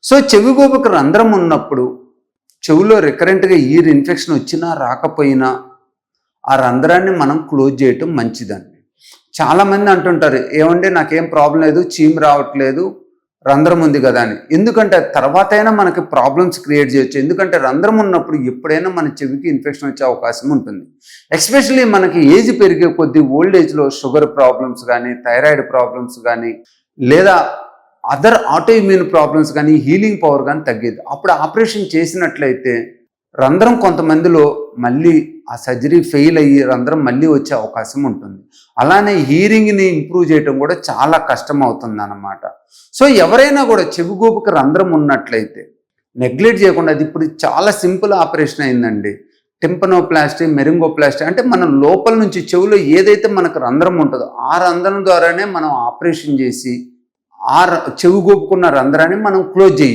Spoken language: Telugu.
సో చెవి గోపుకు రంధ్రం ఉన్నప్పుడు చెవిలో రికరెంట్గా ఇయర్ ఇన్ఫెక్షన్ వచ్చినా రాకపోయినా ఆ రంధ్రాన్ని మనం క్లోజ్ చేయటం మంచిదండి. చాలామంది అంటుంటారు, ఏమంటే నాకేం ప్రాబ్లం లేదు, చీము రావట్లేదు, రంధ్రం ఉంది కదా అని. ఎందుకంటే తర్వాత అయినా మనకి ప్రాబ్లమ్స్ క్రియేట్ చేయొచ్చు. ఎందుకంటే రంధ్రం ఉన్నప్పుడు ఎప్పుడైనా మన చెవికి ఇన్ఫెక్షన్ వచ్చే అవకాశం ఉంటుంది. ఎస్పెషల్లీ మనకి ఏజ్ పెరిగే కొద్దీ ఓల్డ్ ఏజ్లో షుగర్ ప్రాబ్లమ్స్ కానీ, థైరాయిడ్ ప్రాబ్లమ్స్ కానీ, లేదా అదర్ ఆటో ఇమ్యూన్ ప్రాబ్లమ్స్ కానీ, హీలింగ్ పవర్ కానీ తగ్గేది. అప్పుడు ఆపరేషన్ చేసినట్లయితే రంధ్రం కొంతమందిలో మళ్ళీ ఆ సర్జరీ ఫెయిల్ అయ్యి రంధ్రం మళ్ళీ వచ్చే అవకాశం ఉంటుంది. అలానే హీరింగ్ని ఇంప్రూవ్ చేయడం కూడా చాలా కష్టం అవుతుంది అన్నమాట. సో ఎవరైనా కూడా చెవిగోపుకి రంధ్రం ఉన్నట్లయితే నెగ్లెక్ట్ చేయకుండా, అది ఇప్పుడు చాలా సింపుల్ ఆపరేషన్ అయిందండి. టింపనోప్లాస్టీ, మెరింగోప్లాస్టీ, అంటే మనం లోపల నుంచి చెవిలో ఏదైతే మనకు రంధ్రం ఉంటుందో ఆ రంధ్రం ద్వారానే మనం ఆపరేషన్ చేసి ఆ చెవిగోపుకున్న రంధ్రాన్ని మనం క్లోజ్ చేయాలి.